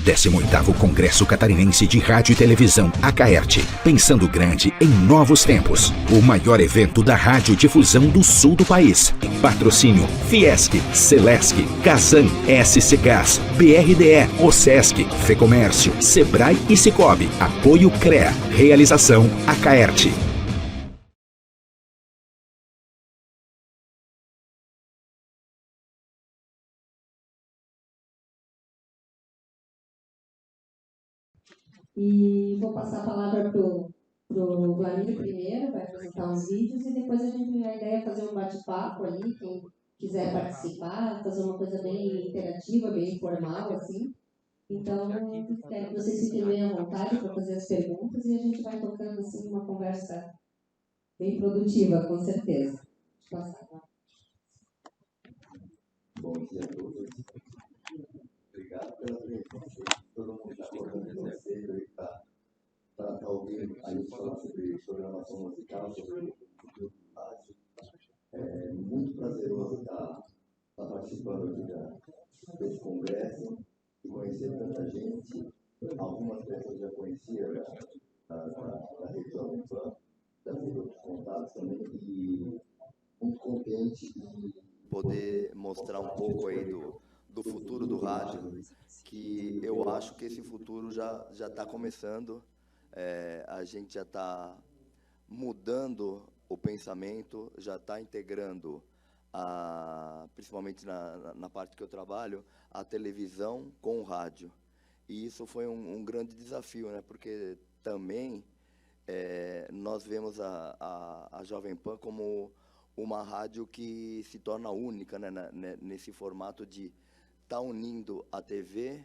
18º Congresso Catarinense de Rádio e Televisão, Acaerte, pensando grande em novos tempos. O maior evento da radiodifusão do sul do país. Patrocínio Fiesc, Celesc, Casan, SC Gás, BRDE, OSESC, Fecomércio, Sebrae e Cicobi. Apoio CREA. Realização Acaerte. E vou passar a palavra para o Vladimir primeiro, vai apresentar uns vídeos e depois a ideia é fazer um bate-papo ali, quem quiser participar, fazer uma coisa bem interativa, bem informal, assim. Então, quero que vocês fiquem bem à vontade para fazer as perguntas e a gente vai tocando assim uma conversa bem produtiva, com certeza. Bom dia a todos. Obrigado pela presença. Todo mundo está acordando muito cedo e está ouvindo a gente falar sobre programação musical, sobre o futuro do rádio. É muito prazeroso estar participando aqui desse congresso e conhecer tanta gente. Algumas pessoas já conheciam da rede Jovem Pan, já fiz outros contatos também, e muito contente de poder mostrar um pouco aí do futuro do rádio, que eu acho que esse futuro já está começando. A gente já está mudando o pensamento, já está integrando, principalmente na parte que eu trabalho, a televisão com o rádio. E isso foi um grande desafio, né? Porque também nós vemos a Jovem Pan como uma rádio que se torna única, né, nesse formato de estar unindo a TV,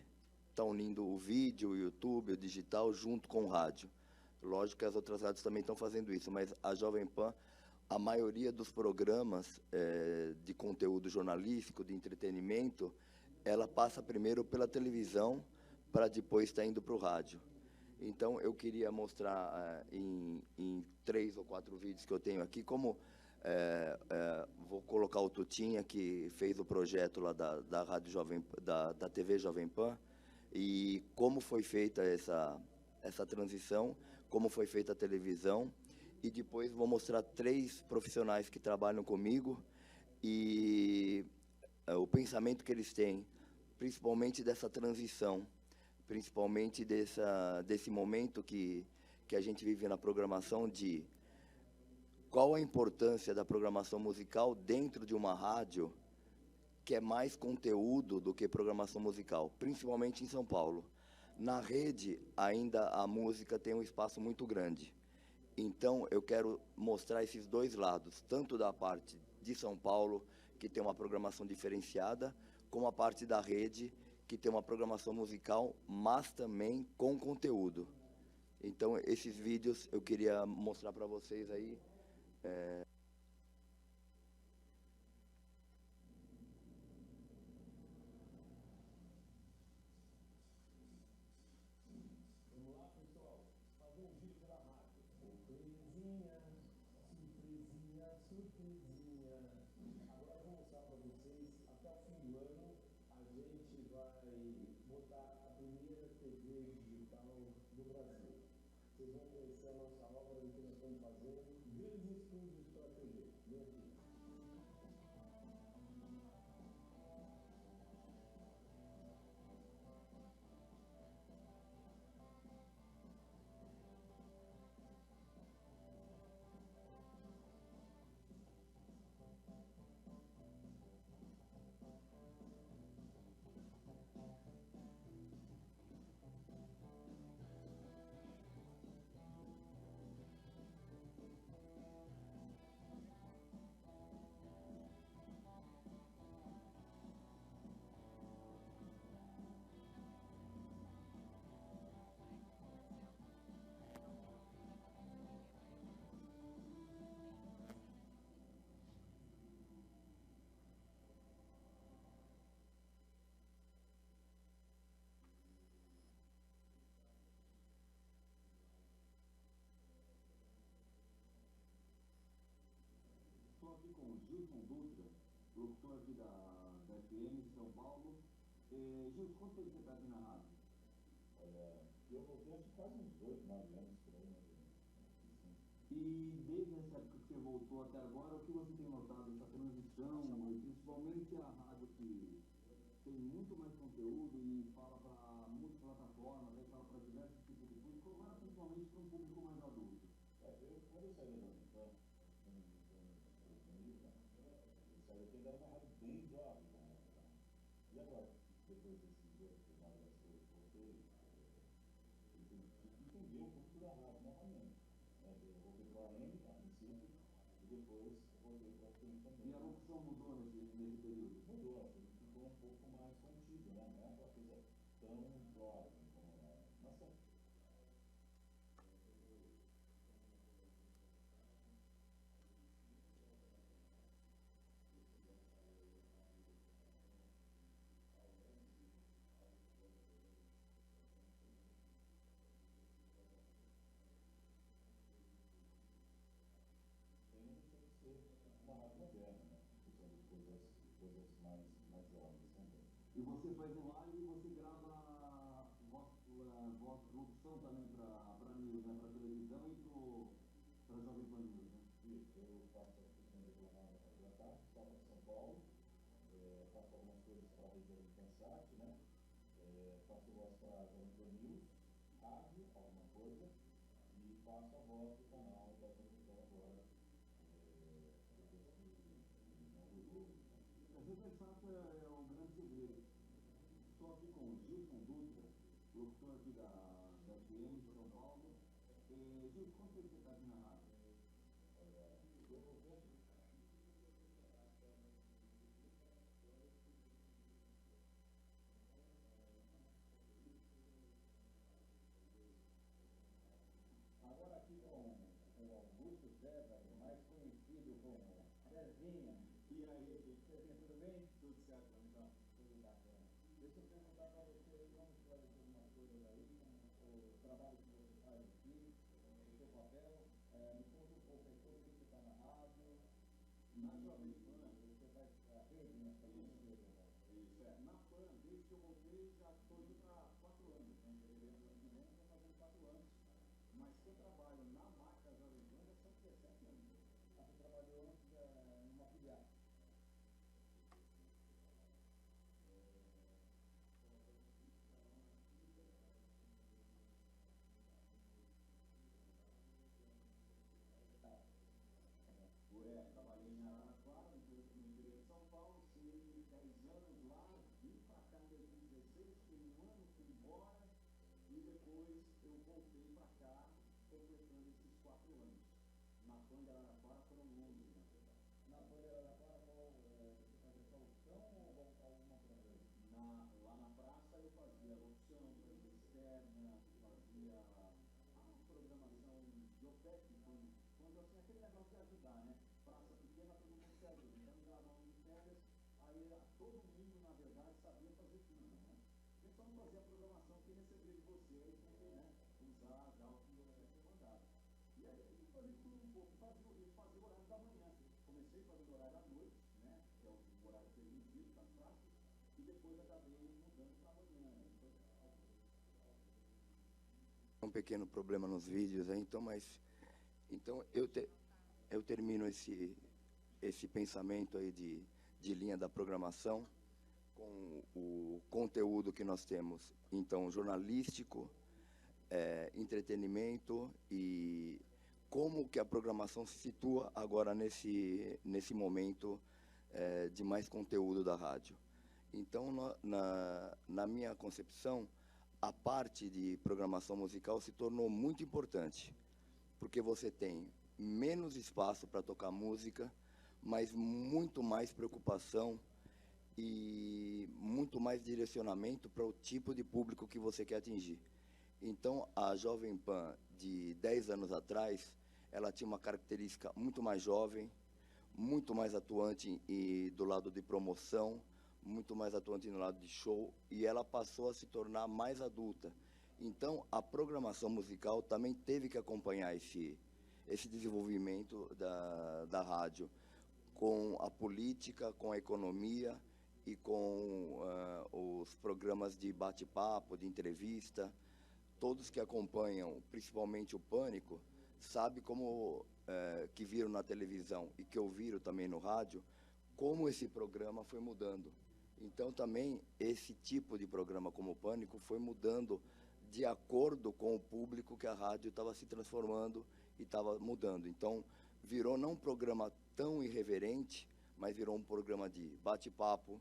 está unindo o vídeo, o YouTube, o digital, junto com o rádio. Lógico que as outras rádios também estão fazendo isso, mas a Jovem Pan, a maioria dos programas de conteúdo jornalístico, de entretenimento, ela passa primeiro pela televisão, para depois estar indo para o rádio. Então, eu queria mostrar em 3 ou 4 vídeos que eu tenho aqui, como vou colocar o Tutinha, que fez o projeto lá da Rádio Jovem, da TV Jovem Pan, e como foi feita essa transição, como foi feita a televisão, e depois vou mostrar 3 profissionais que trabalham comigo e o pensamento que eles têm, principalmente dessa transição, principalmente desse momento que a gente vive na programação, de qual a importância da programação musical dentro de uma rádio que é mais conteúdo do que programação musical, principalmente em São Paulo. Na rede, ainda a música tem um espaço muito grande. Então, eu quero mostrar esses dois lados, tanto da parte de São Paulo, que tem uma programação diferenciada, como a parte da rede, que tem uma programação musical, mas também com conteúdo. Então, esses vídeos eu queria mostrar para vocês aí. Aqui com o Gilson Dutra, locutor aqui da FM de São Paulo. Gilson, quanto tempo você está aqui na rádio? faz uns 8, 9 anos por aí, mais ou menos. E desde essa época que você voltou até agora, o que você tem notado essa transição, e principalmente a rádio que tem muito mais conteúdo e fala para muitas plataformas, aí fala para diversos tipos de público, agora principalmente para um público mais adulto? Quando eu saí da Jovem Pan, eu saí aqui, ainda era uma rádio bem jovem, né? E agora, depois desses outros programas que eu voltei, eu tive que entender um pouco da rádio novamente. Eu voltei para o AM, a princípio, e depois voltei para a FM também. E a locução mudou nesse período? Mudou, assim, ficou um pouco mais contido, né? Não é aquela coisa tão jovem como era. Mas uma rádio moderna, né? Usando coisas mais jovens também. E você faz um live e você grava voz locução também para news, né? Para televisão e para Jovem Pan News, né? Isso, eu faço a questão de jornada da tarde, estava em São Paulo, faço algumas coisas para a região de Kansas, né? Faço voz para a Jovem Pan News, rádio, alguma coisa, e faço a voz do canal da televisão agora. Essa versátil é um grande segredo. Estou aqui com o Gilson Dutra, locutor aqui da FM de São Paulo. Gilson, quanto tempo você está aqui na rádio? Agora aqui com o Augusto César, mais conhecido como Cezinha. E aí, Cezinha, tudo bem? tudo certo, então? Tudo bacana. Deixa eu perguntar para você aí, vamos esclarecer algumas coisas aí, como o trabalho que você faz aqui, o seu papel. Me conta um pouco aí, todo dia que você está na rádio, Na Jovem Pan, você faz a rede, né? isso é. Na Pan, desde que eu voltei, já estou indo para 4 anos, né? Fevereiro do ano que vem, estou fazendo 4 anos. Mas que eu trabalho na marca Jovem Pan já são 17 anos. Você trabalhou antes numa filial. Trabalhei em Araraquara, no interior de São Paulo, fiquei 10 anos lá, vim para cá em 2016, fiquei um ano, fui embora, e depois eu voltei para cá, completando esses 4 anos. Na Pan de Araraquara foram 11, na verdade. Na Pan de Araraquara, você fazia solução ou alguma coisa? Lá na praça eu fazia locução, fazia externa, fazia a programação de OPEC, quando assim, aquele negócio de ajudar, né? Praça pequena, todo mundo se ajuda. Então, me davam de férias, aí todo mundo, na verdade, sabia fazer tudo, né? A gente só não fazia a programação que receber de vocês, porque, né, usar já o que você tinha mandado. E aí, eu fazia tudo um pouco, fazia o horário da manhã. Comecei fazendo o horário à noite, né, que é o horário permitido das praças, e depois acabei mudando para amanhã. Um pequeno problema nos vídeos, né? Então eu termino esse pensamento aí de linha da programação com o conteúdo que nós temos, então, jornalístico, entretenimento e como que a programação se situa agora nesse momento de mais conteúdo da rádio. Então, na minha concepção, a parte de programação musical se tornou muito importante, porque você tem menos espaço para tocar música, mas muito mais preocupação e muito mais direcionamento para o tipo de público que você quer atingir. Então, a Jovem Pan, de 10 anos atrás, ela tinha uma característica muito mais jovem, muito mais atuante do lado de promoção, muito mais atuante no lado de show, e ela passou a se tornar mais adulta. Então, a programação musical também teve que acompanhar esse desenvolvimento da rádio, com a política, com a economia e com os programas de bate-papo, de entrevista. todos que acompanham, principalmente o Pânico, sabem como, que viram na televisão e que ouviram também no rádio, como esse programa foi mudando. Então, também, esse tipo de programa como o Pânico foi mudando de acordo com o público que a rádio estava se transformando e estava mudando. Então, virou não um programa tão irreverente, mas virou um programa de bate-papo,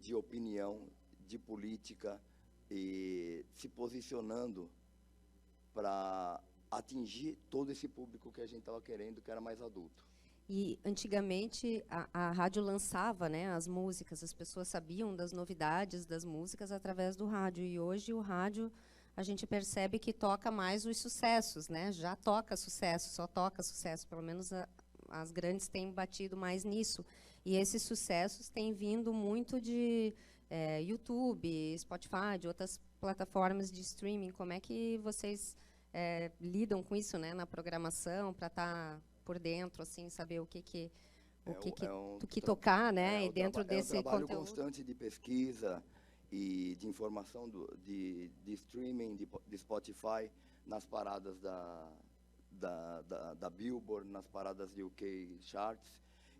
de opinião, de política, e se posicionando para atingir todo esse público que a gente estava querendo, que era mais adulto. E antigamente a rádio lançava, né, as músicas, as pessoas sabiam das novidades das músicas através do rádio. E hoje o rádio, a gente percebe que toca mais os sucessos, né? Já toca sucesso, só toca sucesso. Pelo menos as grandes têm batido mais nisso. E esses sucessos têm vindo muito de YouTube, Spotify, de outras plataformas de streaming. Como é que vocês lidam com isso, né, na programação, para estar por dentro, assim, saber o que tocar, né, e dentro desse conteúdo. É um trabalho conteúdo constante de pesquisa e de informação de streaming, de Spotify, nas paradas da Billboard, nas paradas de UK Charts.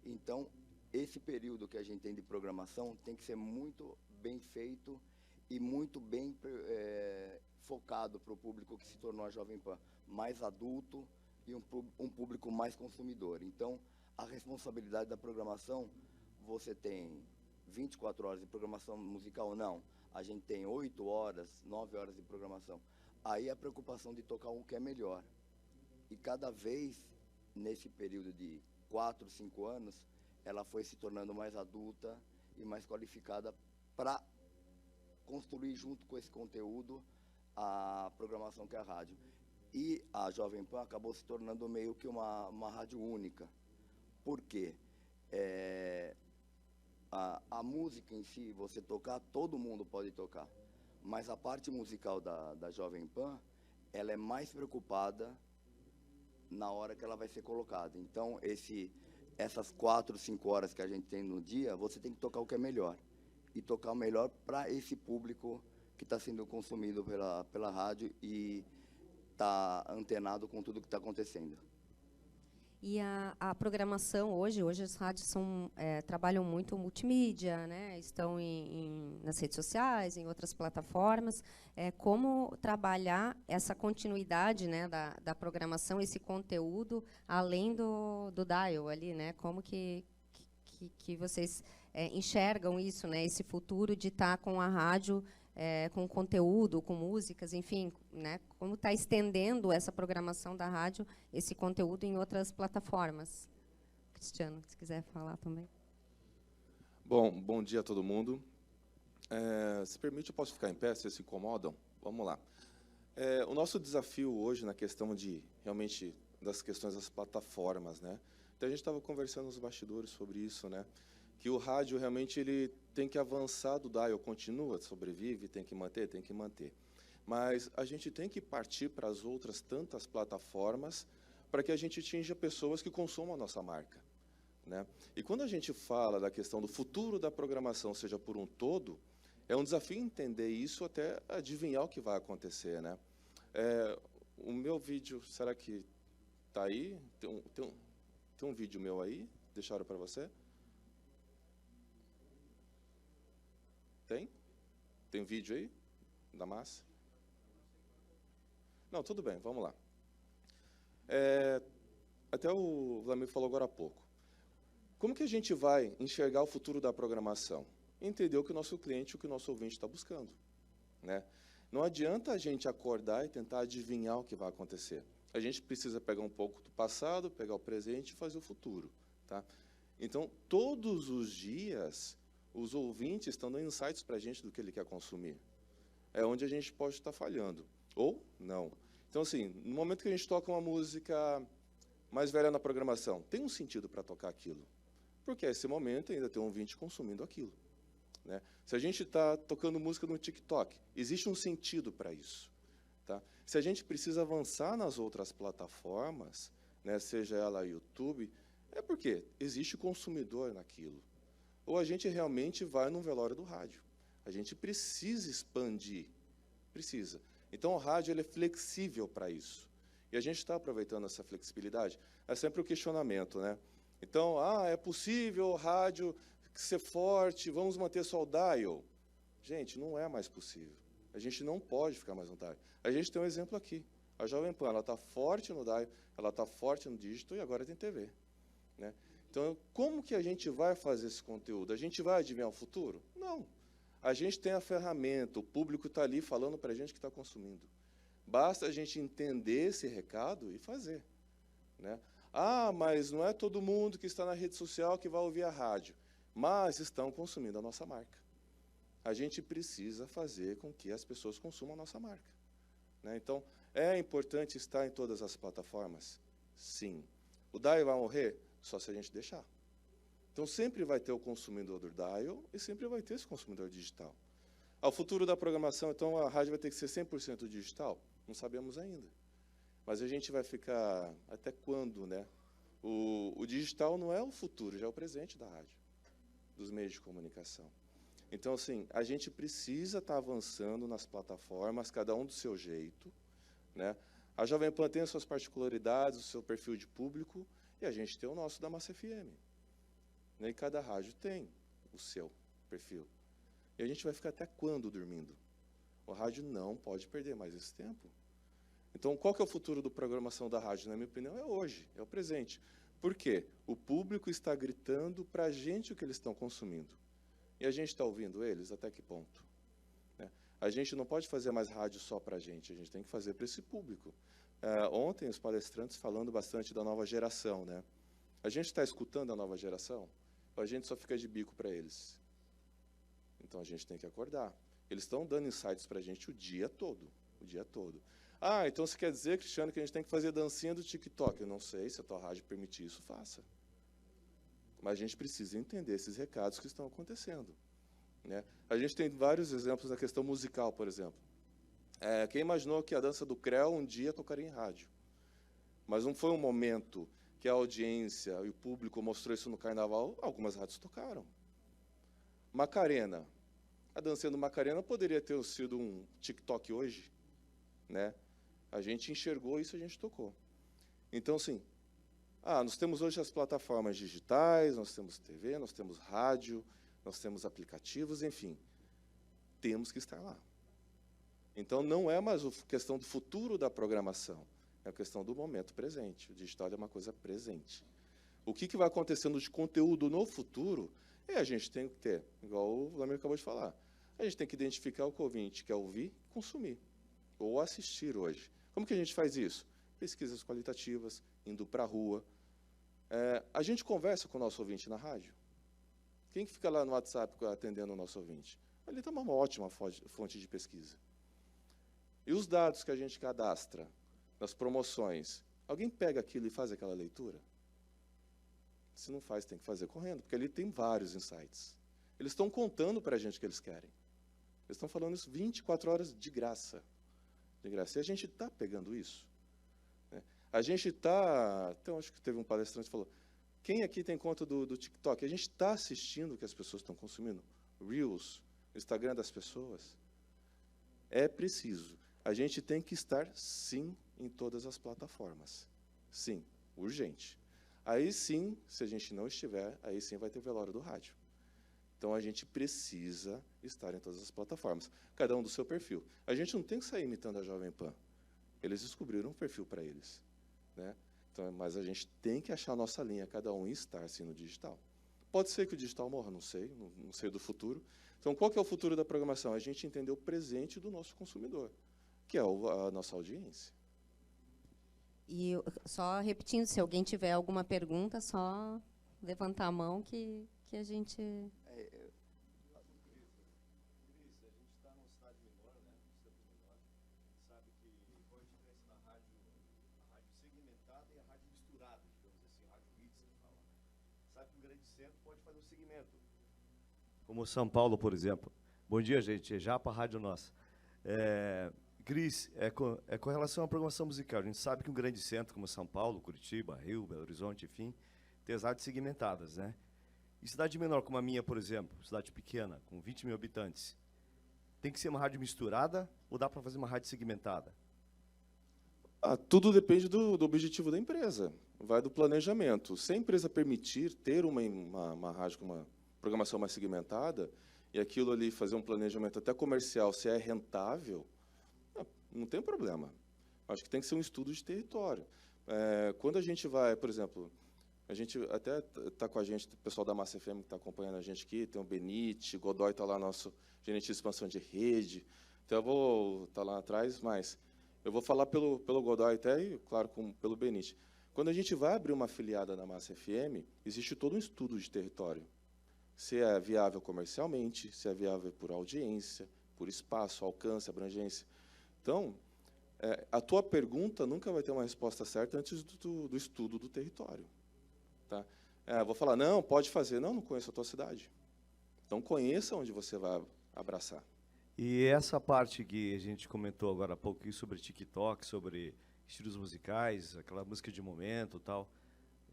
Então, esse período que a gente tem de programação tem que ser muito bem feito e muito bem focado para o público que se tornou a Jovem Pan, mais adulto e um público mais consumidor. Então, a responsabilidade da programação, você tem 24 horas de programação musical? Não. A gente tem 8 horas, 9 horas de programação. Aí a preocupação de tocar um que é melhor. E cada vez, nesse período de 4, 5 anos, ela foi se tornando mais adulta e mais qualificada para construir junto com esse conteúdo a programação que é a rádio. E a Jovem Pan acabou se tornando meio que uma rádio única. Por quê? A música em si, você tocar, todo mundo pode tocar. Mas a parte musical da Jovem Pan, ela é mais preocupada na hora que ela vai ser colocada. Então, essas 4, 5 horas que a gente tem no dia, você tem que tocar o que é melhor. E tocar o melhor para esse público que está sendo consumido pela rádio e está antenado com tudo que está acontecendo. E a programação hoje as rádios trabalham muito multimídia, né? Estão nas redes sociais, em outras plataformas. Como trabalhar essa continuidade, né, da programação, esse conteúdo, além do dial ali, né? Como que vocês enxergam isso, né? Esse futuro de estar com a rádio, com conteúdo, com músicas, enfim, né? Como está estendendo essa programação da rádio, esse conteúdo em outras plataformas? Cristiano, se quiser falar também. Bom dia a todo mundo. Se permite, eu posso ficar em pé, se vocês se incomodam? Vamos lá. O nosso desafio hoje na questão realmente das questões das plataformas, né? Então, a gente estava conversando nos bastidores sobre isso, né? Que o rádio realmente ele tem que avançar do dial, continua, sobrevive, tem que manter. Mas a gente tem que partir para as outras tantas plataformas para que a gente atinja pessoas que consumam a nossa marca, né? E quando a gente fala da questão do futuro da programação, seja por um todo, é um desafio entender isso até adivinhar o que vai acontecer, né? O meu vídeo, será que está aí? Tem um vídeo meu aí? Deixaram para você? Tem vídeo aí? Da massa? Não, tudo bem, vamos lá. Até o Vladimir falou agora há pouco. Como que a gente vai enxergar o futuro da programação? Entender o que o nosso cliente, o que o nosso ouvinte está buscando, né? Não adianta a gente acordar e tentar adivinhar o que vai acontecer. A gente precisa pegar um pouco do passado, pegar o presente e fazer o futuro, tá? Então, todos os dias, os ouvintes estão dando insights para a gente do que ele quer consumir. É onde a gente pode estar falhando, ou não. Então, assim, no momento que a gente toca uma música mais velha na programação, tem um sentido para tocar aquilo. Porque esse momento ainda tem um ouvinte consumindo aquilo, né? Se a gente está tocando música no TikTok, existe um sentido para isso, tá? Se a gente precisa avançar nas outras plataformas, né, seja ela YouTube, é porque existe consumidor naquilo. Ou a gente realmente vai no velório do rádio. A gente precisa expandir, precisa. Então, o rádio ele é flexível para isso. E a gente está aproveitando essa flexibilidade. É sempre o questionamento, né? Então, é possível o rádio ser forte, vamos manter só o dial? Gente, não é mais possível. A gente não pode ficar mais no dial. A gente tem um exemplo aqui. A Jovem Pan, ela está forte no dial, ela está forte no digital e agora tem TV, né? Então, como que a gente vai fazer esse conteúdo? A gente vai adivinhar o futuro? Não. A gente tem a ferramenta, o público está ali falando para a gente que está consumindo. Basta a gente entender esse recado e fazer, né? Mas não é todo mundo que está na rede social que vai ouvir a rádio, mas estão consumindo a nossa marca. A gente precisa fazer com que as pessoas consumam a nossa marca, né? Então, é importante estar em todas as plataformas? Sim. O dial vai morrer? Só se a gente deixar. Então, sempre vai ter o consumidor do dial e sempre vai ter esse consumidor digital. Ao futuro da programação, então, a rádio vai ter que ser 100% digital? Não sabemos ainda. Mas a gente vai ficar até quando, né? O digital não é o futuro, já é o presente da rádio, dos meios de comunicação. Então, assim, a gente precisa estar avançando nas plataformas, cada um do seu jeito, né? A Jovem Pan tem as suas particularidades, o seu perfil de público, e a gente tem o nosso da Massa FM. E cada rádio tem o seu perfil. E a gente vai ficar até quando dormindo? O rádio não pode perder mais esse tempo. Então, qual que é o futuro da programação da rádio? Na minha opinião, é hoje, é o presente. Por quê? O público está gritando para a gente o que eles estão consumindo. E a gente está ouvindo eles? Até que ponto? Né? A gente não pode fazer mais rádio só para a gente tem que fazer para esse público. Ontem, os palestrantes falando bastante da nova geração, né? A gente está escutando a nova geração? Ou a gente só fica de bico para eles? Então, a gente tem que acordar. Eles estão dando insights para a gente o dia todo. O dia todo. Então você quer dizer, Cristiano, que a gente tem que fazer dancinha do TikTok? Eu não sei, se a tua rádio permitir isso, faça. Mas a gente precisa entender esses recados que estão acontecendo, né? A gente tem vários exemplos na questão musical, por exemplo. Quem imaginou que a dança do Creu um dia tocaria em rádio? Mas não foi um momento que a audiência e o público mostrou isso no carnaval, algumas rádios tocaram. Macarena. A dancinha do Macarena poderia ter sido um TikTok hoje, né? A gente enxergou isso, a gente tocou. Então, assim, nós temos hoje as plataformas digitais, nós temos TV, nós temos rádio, nós temos aplicativos, enfim. Temos que estar lá. Então, não é mais a questão do futuro da programação, é a questão do momento presente. O digital é uma coisa presente. O que vai acontecendo de conteúdo no futuro, a gente tem que ter, igual o Vladimir acabou de falar, a gente tem que identificar o que o ouvinte quer ouvir e consumir, ou assistir hoje. Como que a gente faz isso? Pesquisas qualitativas, indo para a rua. A gente conversa com o nosso ouvinte na rádio. Quem que fica lá no WhatsApp atendendo o nosso ouvinte? Ali está uma ótima fonte de pesquisa. E os dados que a gente cadastra nas promoções, alguém pega aquilo e faz aquela leitura? Se não faz, tem que fazer correndo, porque ali tem vários insights. Eles estão contando para a gente o que eles querem. Eles estão falando isso 24 horas de graça. De graça. E a gente está pegando isso, né? A gente está... Então, acho que teve um palestrante que falou, quem aqui tem conta do TikTok? A gente está assistindo o que as pessoas estão consumindo. Reels, Instagram das pessoas. É preciso. A gente tem que estar, sim, em todas as plataformas. Sim, urgente. Aí sim, se a gente não estiver, aí sim vai ter velório do rádio. Então, a gente precisa estar em todas as plataformas, cada um do seu perfil. A gente não tem que sair imitando a Jovem Pan. Eles descobriram um perfil para eles, né? Então, mas a gente tem que achar a nossa linha, cada um, e estar, sim, no digital. Pode ser que o digital morra, não sei, não sei do futuro. Então, qual que é o futuro da programação? A gente entender o presente do nosso consumidor, que é a nossa audiência. E só repetindo, se alguém tiver alguma pergunta, só levantar a mão que a gente... Cris, a gente está numa cidade menor, né? Sabe que qual a diferença da rádio segmentada e a rádio misturada, digamos assim, a rádio mix, que fala, né? Sabe que um grande centro pode fazer um segmento. Como São Paulo, por exemplo. Bom dia, gente. É Japa, Rádio Nossa. Cris, com relação à programação musical, a gente sabe que um grande centro como São Paulo, Curitiba, Rio, Belo Horizonte, enfim, tem as rádios segmentadas, né? E cidade menor como a minha, por exemplo, cidade pequena, com 20 mil habitantes, Tem que ser uma rádio misturada ou dá para fazer uma rádio segmentada? Tudo depende do objetivo da empresa. Vai do planejamento. Se a empresa permitir ter uma rádio com uma programação mais segmentada, e aquilo ali fazer um planejamento até comercial, se é rentável, não tem problema. Acho que tem que ser um estudo de território. Quando a gente vai, por exemplo, a gente até está com a gente, o pessoal da Massa FM que está acompanhando a gente aqui, tem o Benite, Godoy está lá, nosso gerente de expansão de rede. Então, eu vou estar lá atrás, mas eu vou falar pelo Godoy até, e, claro, pelo Benite. Quando a gente vai abrir uma afiliada na Massa FM, existe todo um estudo de território. Se é viável comercialmente, se é viável por audiência, por espaço, alcance, abrangência. Então, a tua pergunta nunca vai ter uma resposta certa antes do estudo do território. Tá? Vou falar, não, pode fazer. Não conheço a tua cidade. Então, conheça onde você vai abraçar. E essa parte que a gente comentou agora há pouco sobre TikTok, sobre estilos musicais, aquela música de momento e tal,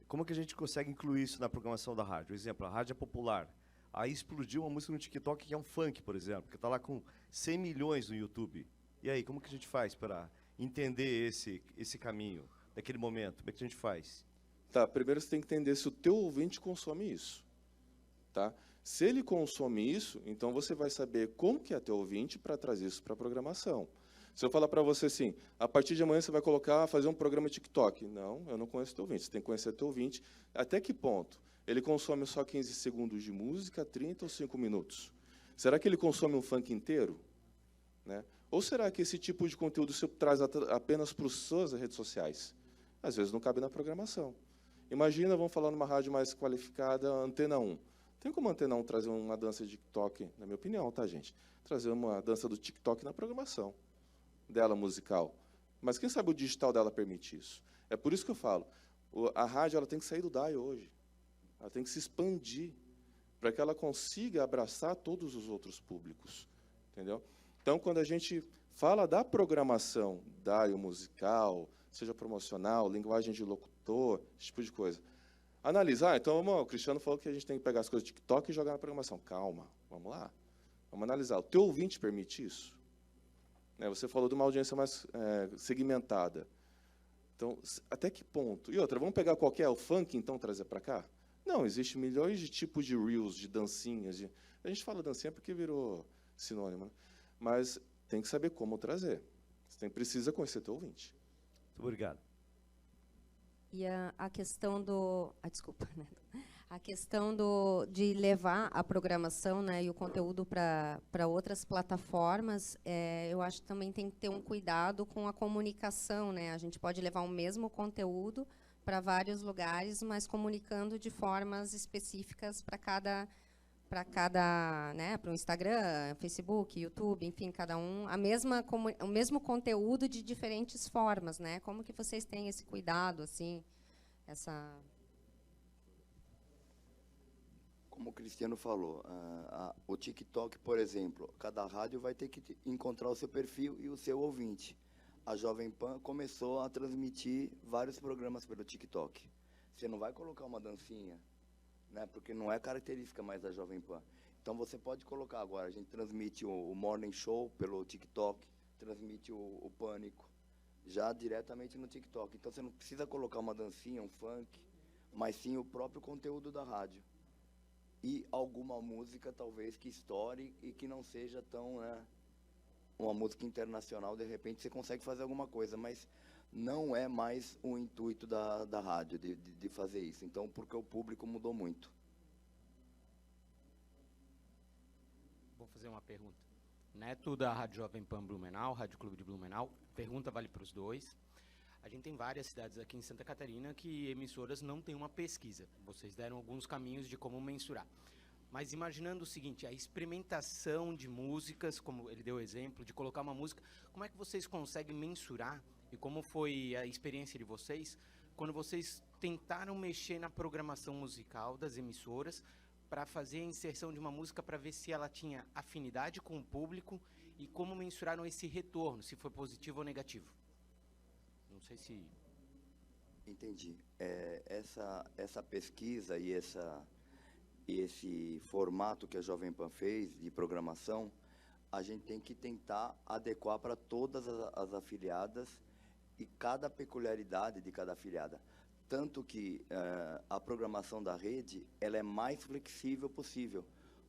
como que a gente consegue incluir isso na programação da rádio? Por exemplo, a rádio é popular. Aí explodiu uma música no TikTok que é um funk, por exemplo, que está lá com 100 milhões no YouTube. E aí, como que a gente faz para entender esse caminho, daquele momento? Como é que a gente faz? Tá, primeiro você tem que entender se o teu ouvinte consome isso. Tá? Se ele consome isso, então você vai saber como que é teu ouvinte para trazer isso para a programação. Se eu falar para você assim, a partir de amanhã você vai fazer um programa TikTok. Não, eu não conheço teu ouvinte. Você tem que conhecer teu ouvinte. Até que ponto? Ele consome só 15 segundos de música, 30 ou 5 minutos? Será que ele consome um funk inteiro? Né? Ou será que esse tipo de conteúdo você traz apenas para as suas redes sociais? Às vezes não cabe na programação. Imagina, vamos falar numa rádio mais qualificada, Antena 1. Tem como a Antena 1 trazer uma dança de TikTok, na minha opinião, tá, gente? Trazer uma dança do TikTok na programação dela, musical. Mas quem sabe o digital dela permite isso? É por isso que eu falo, a rádio ela tem que sair do dial hoje. Ela tem que se expandir para que ela consiga abraçar todos os outros públicos. Entendeu? Então, quando a gente fala da programação, dial musical, seja promocional, linguagem de locutor, esse tipo de coisa, analisar, então, o Cristiano falou que a gente tem que pegar as coisas do TikTok e jogar na programação. Calma, vamos lá. Vamos analisar. O teu ouvinte permite isso? Você falou de uma audiência mais segmentada. Então, até que ponto? E outra, vamos pegar qualquer, o funk, então, trazer para cá? Não, existem milhões de tipos de reels, de dancinhas. A gente fala dancinha porque virou sinônimo, né? Mas tem que saber como trazer. Você precisa conhecer teu ouvinte. Muito obrigado. E a questão do... desculpa, né? A questão de levar a programação, né, e o conteúdo para outras plataformas, eu acho que também tem que ter um cuidado com a comunicação. Né? A gente pode levar o mesmo conteúdo para vários lugares, mas comunicando de formas específicas para cada, né, para o Instagram, Facebook, YouTube, enfim, cada um, o mesmo conteúdo de diferentes formas, né? Como que vocês têm esse cuidado, assim, Como o Cristiano falou, o TikTok, por exemplo, cada rádio vai ter que encontrar o seu perfil e o seu ouvinte. A Jovem Pan começou a transmitir vários programas pelo TikTok. Você não vai colocar uma dancinha, né, porque não é característica mais da Jovem Pan. Então, você pode colocar agora, a gente transmite o Morning Show pelo TikTok, transmite o Pânico, já diretamente no TikTok. Então, você não precisa colocar uma dancinha, um funk, mas sim o próprio conteúdo da rádio. E alguma música, talvez, que estoure e que não seja tão... né, uma música internacional, de repente você consegue fazer alguma coisa, mas não é mais o intuito da rádio de fazer isso. Então, porque o público mudou muito. Vou fazer uma pergunta. Neto, da Rádio Jovem Pan Blumenau, Rádio Clube de Blumenau. Pergunta vale para os dois. A gente tem várias cidades aqui em Santa Catarina que emissoras não têm uma pesquisa. Vocês deram alguns caminhos de como mensurar. Mas imaginando o seguinte, a experimentação de músicas, como ele deu o exemplo, de colocar uma música, como é que vocês conseguem mensurar, e como foi a experiência de vocês, quando vocês tentaram mexer na programação musical das emissoras, para fazer a inserção de uma música, para ver se ela tinha afinidade com o público, e como mensuraram esse retorno, se foi positivo ou negativo? Não sei se... Entendi. Essa pesquisa e esse formato que a Jovem Pan fez de programação, a gente tem que tentar adequar para todas as afiliadas e cada peculiaridade de cada afiliada. Tanto que a programação da rede ela é mais flexível possível,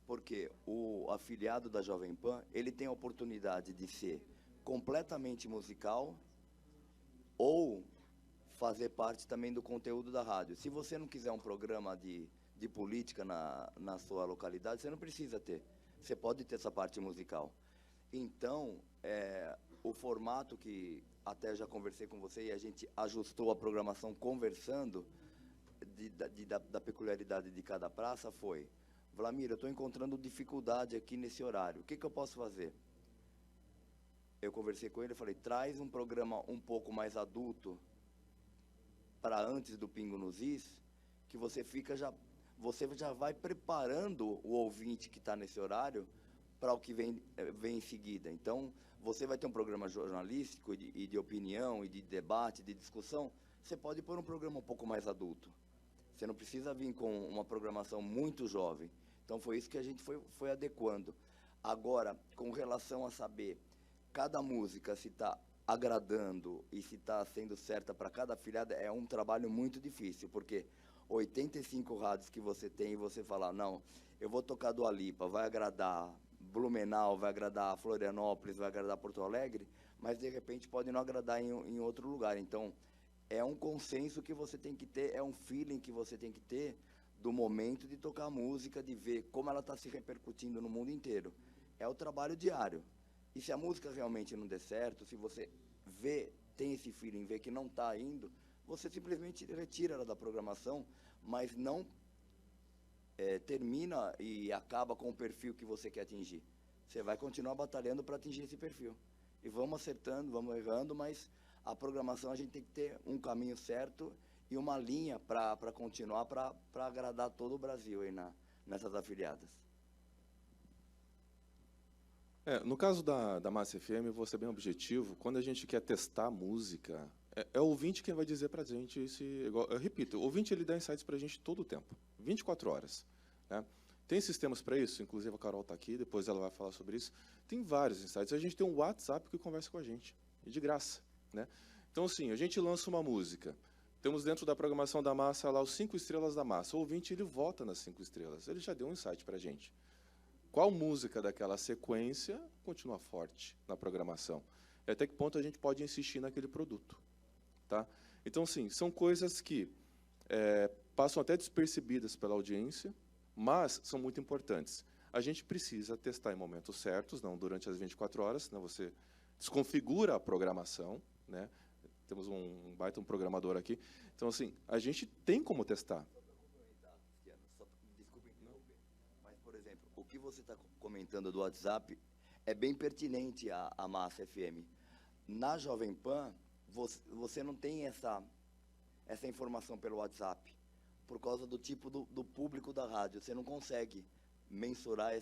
porque o afiliado da Jovem Pan ele tem a oportunidade de ser completamente musical ou fazer parte também do conteúdo da rádio. Se você não quiser um programa de política na sua localidade, você não precisa ter. Você pode ter essa parte musical. Então, o formato que até já conversei com você e a gente ajustou a programação conversando da peculiaridade de cada praça foi: Vlamir, eu estou encontrando dificuldade aqui nesse horário, o que eu posso fazer? Eu conversei com ele e falei: traz um programa um pouco mais adulto para antes do Pingo nos Is, que você já vai preparando o ouvinte que está nesse horário para o que vem em seguida. Então, você vai ter um programa jornalístico e de opinião, e de debate, de discussão, você pode pôr um programa um pouco mais adulto. Você não precisa vir com uma programação muito jovem. Então, foi isso que a gente foi adequando. Agora, com relação a saber cada música se está agradando e se está sendo certa para cada afiliada, é um trabalho muito difícil, porque 85 rádios que você tem e você fala: não, eu vou tocar Dua Lipa, vai agradar Blumenau, vai agradar Florianópolis, vai agradar Porto Alegre, mas de repente pode não agradar em outro lugar. Então, é um consenso que você tem que ter, é um feeling que você tem que ter do momento de tocar a música, de ver como ela está se repercutindo no mundo inteiro. É o trabalho diário. E se a música realmente não der certo, se você tem esse feeling, vê que não está indo, você simplesmente retira ela da programação, mas não termina e acaba com o perfil que você quer atingir. Você vai continuar batalhando para atingir esse perfil. E vamos acertando, vamos errando, mas a programação a gente tem que ter um caminho certo e uma linha para continuar, para agradar todo o Brasil aí nessas afiliadas. No caso da Massa FM, vou ser bem objetivo. Quando a gente quer testar a música, é o ouvinte quem vai dizer para a gente eu repito, o ouvinte ele dá insights para a gente todo o tempo, 24 horas. Né? Tem sistemas para isso, inclusive a Carol está aqui, depois ela vai falar sobre isso. Tem vários insights. A gente tem um WhatsApp que conversa com a gente, e de graça. Né? Então, assim, a gente lança uma música. Temos dentro da programação da Massa lá os 5 estrelas da Massa. O ouvinte ele vota nas 5 estrelas. Ele já deu um insight para a gente. Qual música daquela sequência continua forte na programação? E até que ponto a gente pode insistir naquele produto? Tá? Então, sim, são coisas que passam até despercebidas pela audiência, mas são muito importantes. A gente precisa testar em momentos certos, não durante as 24 horas, senão você desconfigura a programação. Né? Temos um baita programador aqui. Então, assim, a gente tem como testar. O que você está comentando do WhatsApp é bem pertinente à Massa FM. Na Jovem Pan, você não tem essa informação pelo WhatsApp, por causa do tipo do público da rádio. Você não consegue mensurar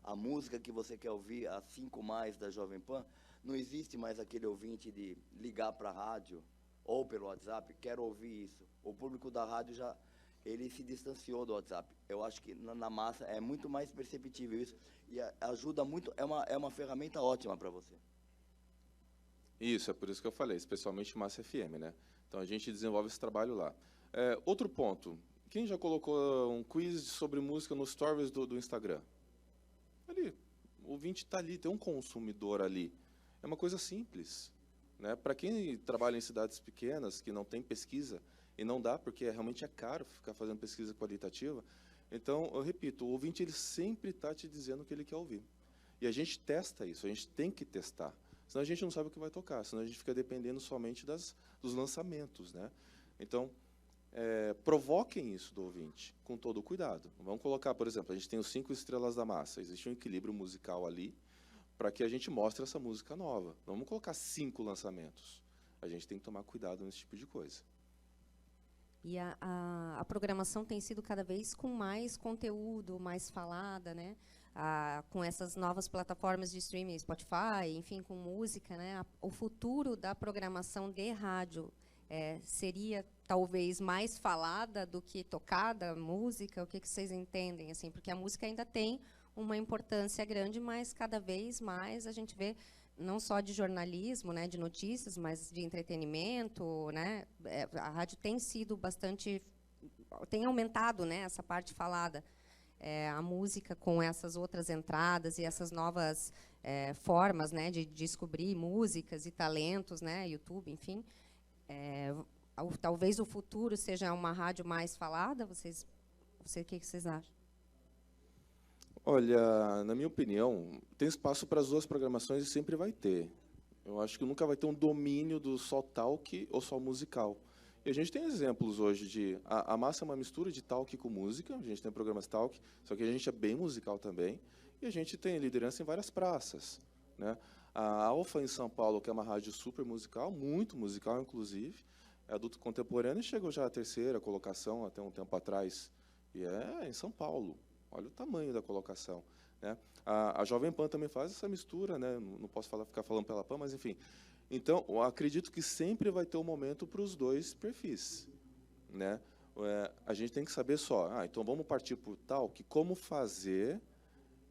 a música que você quer ouvir, a 5+ da Jovem Pan. Não existe mais aquele ouvinte de ligar para a rádio ou pelo WhatsApp, quero ouvir isso. O público da rádio ele se distanciou do WhatsApp. Eu acho que na Massa é muito mais perceptível isso e ajuda muito, é uma ferramenta ótima para você. Isso, é por isso que eu falei, especialmente Massa FM, né? Então a gente desenvolve esse trabalho lá. Outro ponto, quem já colocou um quiz sobre música nos stories do Instagram? Ali, o ouvinte está ali, tem um consumidor ali. É uma coisa simples, né? Para quem trabalha em cidades pequenas, que não tem pesquisa, e não dá, porque realmente é caro ficar fazendo pesquisa qualitativa. Então, eu repito, o ouvinte ele sempre está te dizendo o que ele quer ouvir. E a gente testa isso, a gente tem que testar. Senão a gente não sabe o que vai tocar, senão a gente fica dependendo somente dos lançamentos. Né? Então, provoquem isso do ouvinte, com todo o cuidado. Vamos colocar, por exemplo, a gente tem os 5 estrelas da Massa, existe um equilíbrio musical ali, para que a gente mostre essa música nova. Não vamos colocar 5 lançamentos. A gente tem que tomar cuidado nesse tipo de coisa. E a programação tem sido cada vez com mais conteúdo, mais falada, né? Com essas novas plataformas de streaming, Spotify, enfim, com música, né? O futuro da programação de rádio seria talvez mais falada do que tocada, música? O que vocês entendem? Assim, porque a música ainda tem uma importância grande, mas cada vez mais a gente vê, não só de jornalismo, né, de notícias, mas de entretenimento, né, a rádio tem sido bastante, tem aumentado, né, essa parte falada, a música com essas outras entradas e essas novas formas, né, de descobrir músicas e talentos, né, YouTube, enfim. Talvez o futuro seja uma rádio mais falada. O que vocês acham? Olha, na minha opinião, tem espaço para as duas programações e sempre vai ter. Eu acho que nunca vai ter um domínio do só talk ou só musical. E a gente tem exemplos hoje de... A Massa é uma mistura de talk com música, a gente tem programas talk, só que a gente é bem musical também, e a gente tem liderança em várias praças, né? A Alfa, em São Paulo, que é uma rádio super musical, muito musical, inclusive, é adulto contemporâneo e chegou já à terceira colocação, até um tempo atrás, e é em São Paulo. Olha o tamanho da colocação, né? A Jovem Pan também faz essa mistura, né? Não posso ficar falando pela Pan, mas enfim. Então, eu acredito que sempre vai ter um momento para os dois perfis, né? A gente tem que saber só, então vamos partir por tal, que como fazer,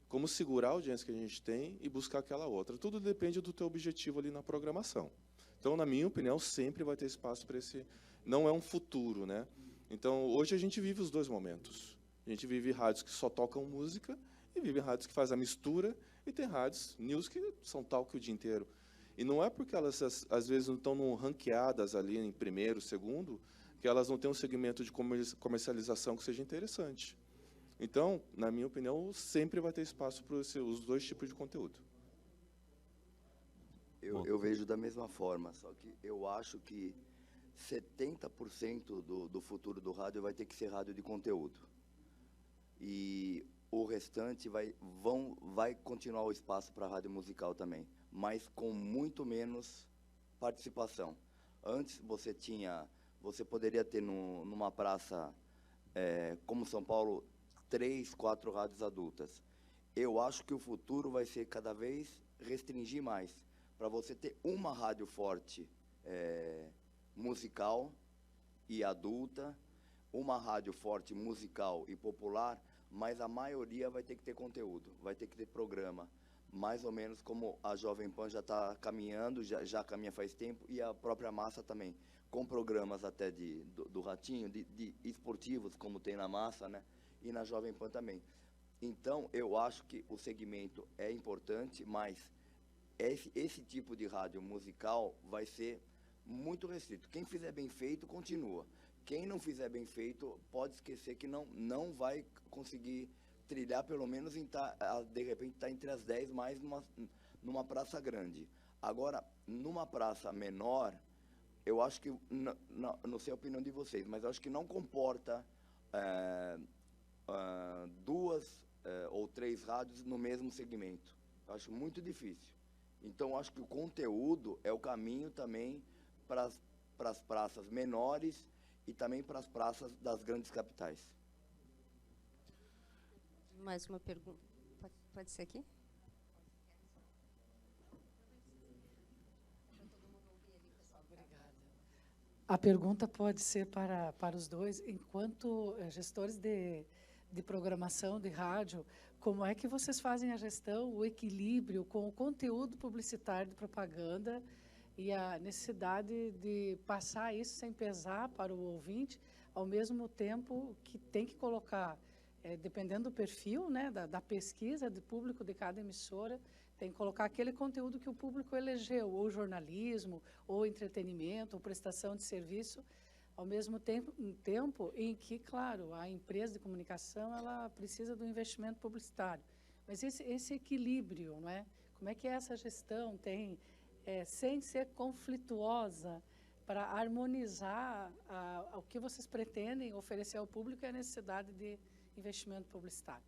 como segurar a audiência que a gente tem e buscar aquela outra. Tudo depende do teu objetivo ali na programação. Então, na minha opinião, sempre vai ter espaço para esse... Não é um futuro, né? Então, hoje a gente vive os dois momentos. A gente vive rádios que só tocam música e vive rádios que fazem a mistura e tem rádios news que são talk o dia inteiro. E não é porque elas, às vezes, não estão ranqueadas ali em primeiro, segundo, que elas não têm um segmento de comercialização que seja interessante. Então, na minha opinião, sempre vai ter espaço para os dois tipos de conteúdo. Eu vejo da mesma forma, só que eu acho que 70% do futuro do rádio vai ter que ser rádio de conteúdo. E o restante vai continuar o espaço para a rádio musical também, mas com muito menos participação. Antes você poderia ter numa praça como São Paulo 3, 4 rádios adultas. Eu acho que o futuro vai ser cada vez restringir mais, para você ter uma rádio forte musical e adulta, uma rádio forte musical e popular, mas a maioria vai ter que ter conteúdo, vai ter que ter programa, mais ou menos como a Jovem Pan já está caminhando, já caminha faz tempo, e a própria Massa também, com programas até do Ratinho, de esportivos, como tem na Massa, né? E na Jovem Pan também. Então, eu acho que o segmento é importante, mas esse tipo de rádio musical vai ser muito restrito. Quem fizer bem feito, continua. Quem não fizer bem feito, pode esquecer que não vai conseguir trilhar, pelo menos, de repente, estar entre as 10 mais numa praça grande. Agora, numa praça menor, eu acho que, não sei a opinião de vocês, mas eu acho que não comporta 2 ou 3 rádios no mesmo segmento. Eu acho muito difícil. Então, eu acho que o conteúdo é o caminho também para as praças menores e também para as praças das grandes capitais. Mais uma pergunta. Pode ser aqui? A pergunta pode ser para os dois. Enquanto gestores de programação de rádio, como é que vocês fazem a gestão, o equilíbrio com o conteúdo publicitário de propaganda e a necessidade de passar isso sem pesar para o ouvinte, ao mesmo tempo que tem que colocar, dependendo do perfil, né, da pesquisa de público de cada emissora, tem que colocar aquele conteúdo que o público elegeu, ou jornalismo, ou entretenimento, ou prestação de serviço, ao mesmo tempo em que, claro, a empresa de comunicação ela precisa do investimento publicitário. Mas esse equilíbrio, não é? Como é que essa gestão tem, sem ser conflituosa, para harmonizar o que vocês pretendem oferecer ao público e a necessidade de investimento publicitário?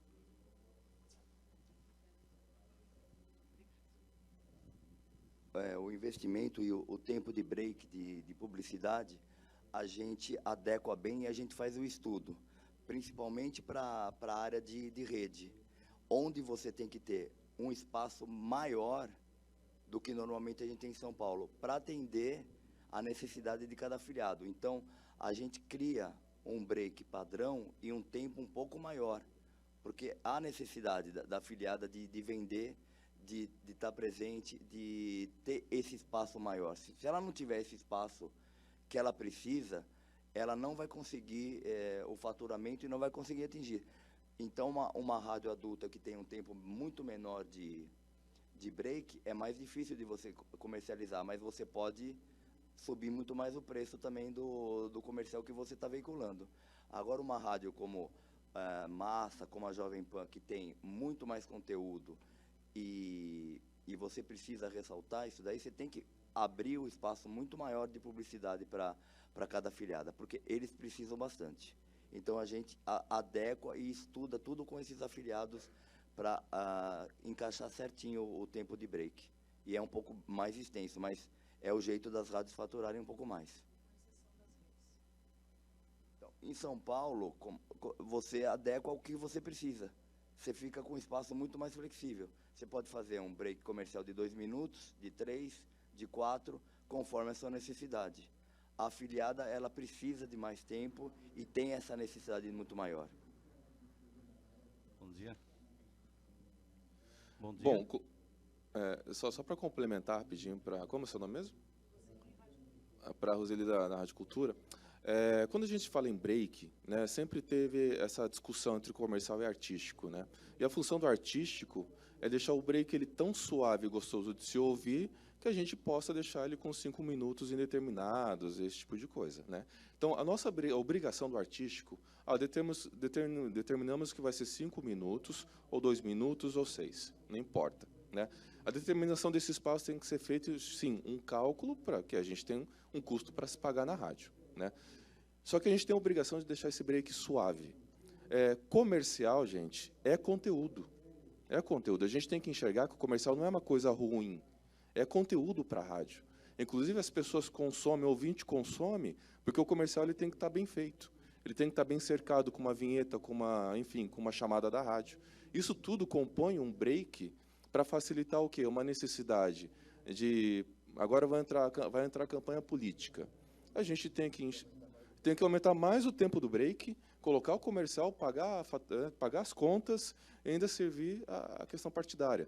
O investimento e o tempo de break de publicidade, a gente adequa bem e a gente faz o estudo, principalmente para a área de rede, onde você tem que ter um espaço maior do que normalmente a gente tem em São Paulo, para atender a necessidade de cada afiliado. Então, a gente cria um break padrão e um tempo um pouco maior porque há necessidade da afiliada de vender, de estar presente, de ter esse espaço maior. Se ela não tiver esse espaço que ela precisa, ela não vai conseguir o faturamento e não vai conseguir atingir. Então, uma rádio adulta que tem um tempo muito menor de break, é mais difícil de você comercializar, mas você pode subir muito mais o preço também do comercial que você está veiculando. Agora, uma rádio como Massa, como a Jovem Pan, que tem muito mais conteúdo e você precisa ressaltar isso daí, você tem que abrir o espaço muito maior de publicidade para cada afiliada, porque eles precisam bastante. Então, a gente adequa e estuda tudo com esses afiliados para encaixar certinho o tempo de break. E é um pouco mais extenso, mas é o jeito das rádios faturarem um pouco mais. Então, em São Paulo, você adequa ao que você precisa. Você fica com um espaço muito mais flexível. Você pode fazer um break comercial de 2 minutos, de 3, de 4, conforme a sua necessidade. A afiliada, ela precisa de mais tempo e tem essa necessidade muito maior. Bom dia. Bom dia. Bom, só para complementar rapidinho, como é o seu nome mesmo? Para a Roseli da Rádio Cultura. Quando a gente fala em break, né, sempre teve essa discussão entre comercial e artístico, né? E a função do artístico é deixar o break ele tão suave e gostoso de se ouvir que a gente possa deixar ele com 5 minutos indeterminados, esse tipo de coisa, né? Então, a nossa obrigação do artístico, determinamos que vai ser 5 minutos, ou 2 minutos, ou 6, não importa, né? A determinação desse espaço tem que ser feito, sim, um cálculo para que a gente tenha um custo para se pagar na rádio, né? Só que a gente tem a obrigação de deixar esse break suave. Comercial, gente, é conteúdo. É conteúdo. A gente tem que enxergar que o comercial não é uma coisa ruim. É conteúdo para a rádio. Inclusive, as pessoas consomem, o ouvinte consome, porque o comercial ele tem que estar bem feito. Ele tem que estar bem cercado com uma vinheta, com uma chamada da rádio. Isso tudo compõe um break para facilitar o quê? Uma necessidade de... Agora vai entrar a campanha política. A gente tem que aumentar mais o tempo do break, colocar o comercial, pagar as contas e ainda servir a questão partidária.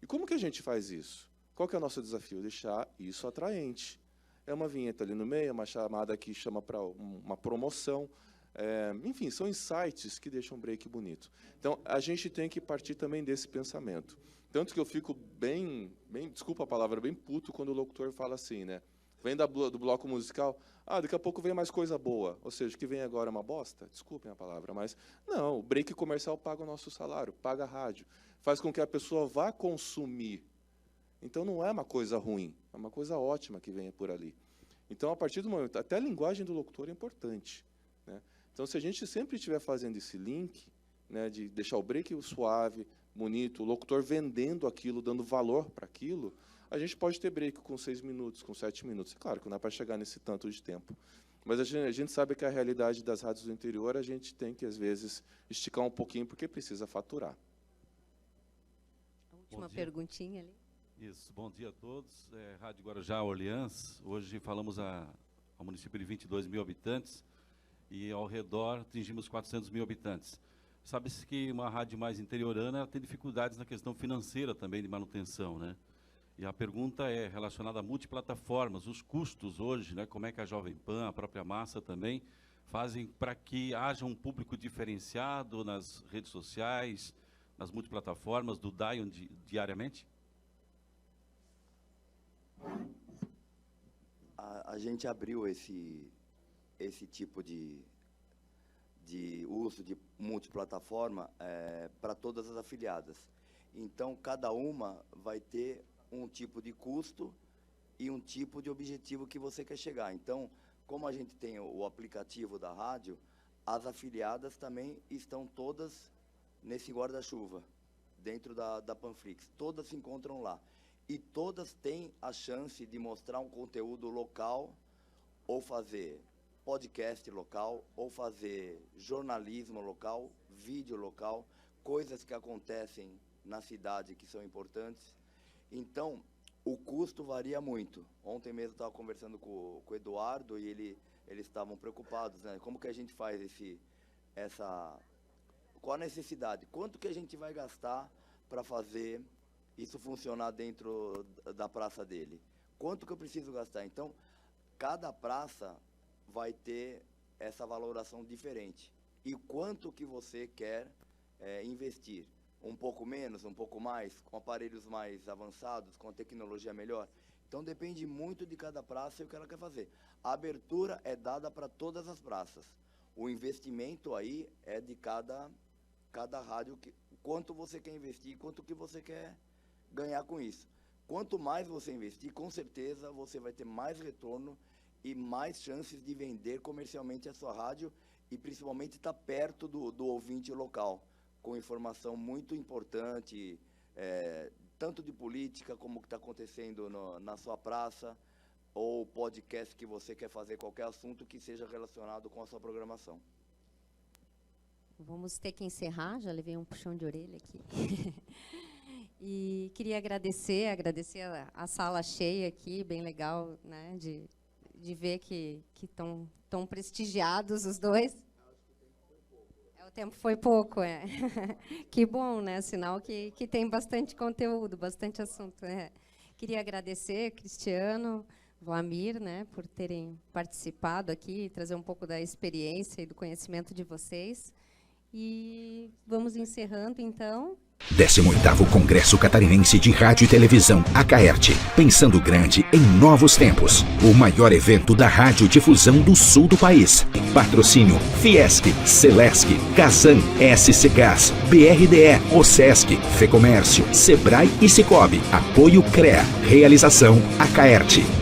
E como que a gente faz isso? Qual que é o nosso desafio? Deixar isso atraente. É uma vinheta ali no meio, é uma chamada que chama para uma promoção. Enfim, são insights que deixam o break bonito. Então, a gente tem que partir também desse pensamento. Tanto que eu fico bem, desculpa a palavra, bem puto quando o locutor fala assim, né? Vem do bloco musical, daqui a pouco vem mais coisa boa. Ou seja, o que vem agora é uma bosta? Desculpem a palavra, mas não, o break comercial paga o nosso salário, paga a rádio, faz com que a pessoa vá consumir. Então, não é uma coisa ruim, é uma coisa ótima que venha por ali. Então, a partir do momento, até a linguagem do locutor é importante, né? Então, se a gente sempre estiver fazendo esse link, né, de deixar o break suave, bonito, o locutor vendendo aquilo, dando valor para aquilo, a gente pode ter break com 6 minutos, com 7 minutos. É claro que não é para chegar nesse tanto de tempo. Mas a gente sabe que a realidade das rádios do interior, a gente tem que, às vezes, esticar um pouquinho, porque precisa faturar. A última perguntinha ali. Isso, bom dia a todos. Rádio Guarujá, Orleans. Hoje falamos ao município de 22 mil habitantes e ao redor atingimos 400 mil habitantes. Sabe-se que uma rádio mais interiorana tem dificuldades na questão financeira também de manutenção, né? E a pergunta é relacionada a multiplataformas, os custos hoje, né? Como é que a Jovem Pan, a própria Massa também, fazem para que haja um público diferenciado nas redes sociais, nas multiplataformas, do Dion diariamente? A gente abriu esse tipo de uso de multiplataforma para todas as afiliadas. Então, cada uma vai ter um tipo de custo e um tipo de objetivo que você quer chegar. Então, como a gente tem o aplicativo da rádio, as afiliadas também estão todas nesse guarda-chuva, dentro da Panflix. Todas se encontram lá. E todas têm a chance de mostrar um conteúdo local, ou fazer podcast local, ou fazer jornalismo local, vídeo local, coisas que acontecem na cidade que são importantes. Então, o custo varia muito. Ontem mesmo eu estava conversando com o Eduardo e eles estavam preocupados, né? Como que a gente faz qual a necessidade, quanto que a gente vai gastar para fazer isso funcionar dentro da praça dele, quanto que eu preciso gastar. Então, cada praça vai ter essa valoração diferente. E quanto que você quer investir? Um pouco menos, um pouco mais, com aparelhos mais avançados, com tecnologia melhor? Então, depende muito de cada praça e o que ela quer fazer. A abertura é dada para todas as praças. O investimento aí é de cada rádio, quanto você quer investir, quanto que você quer ganhar com isso. Quanto mais você investir, com certeza você vai ter mais retorno e mais chances de vender comercialmente a sua rádio e principalmente estar perto do ouvinte local, com informação muito importante, tanto de política como o que está acontecendo na sua praça, ou podcast que você quer fazer, qualquer assunto que seja relacionado com a sua programação. Vamos ter que encerrar, já levei um puxão de orelha aqui. E queria agradecer a sala cheia aqui, bem legal, né, de ver que estão tão prestigiados os dois. O tempo foi pouco, Que bom, né? Sinal que tem bastante conteúdo, bastante assunto. Queria agradecer, Cristiano, Vlamir, né, por terem participado aqui, trazer um pouco da experiência e do conhecimento de vocês. E vamos encerrando, então. 18º Congresso Catarinense de Rádio e Televisão, Acaerte, pensando grande em novos tempos. O maior evento da radiodifusão do sul do país. Patrocínio Fiesc, Celesc, Casan, SC Gás, BRDE, OSESC, Fecomércio, Sebrae e Cicobi. Apoio CREA. Realização Acaerte.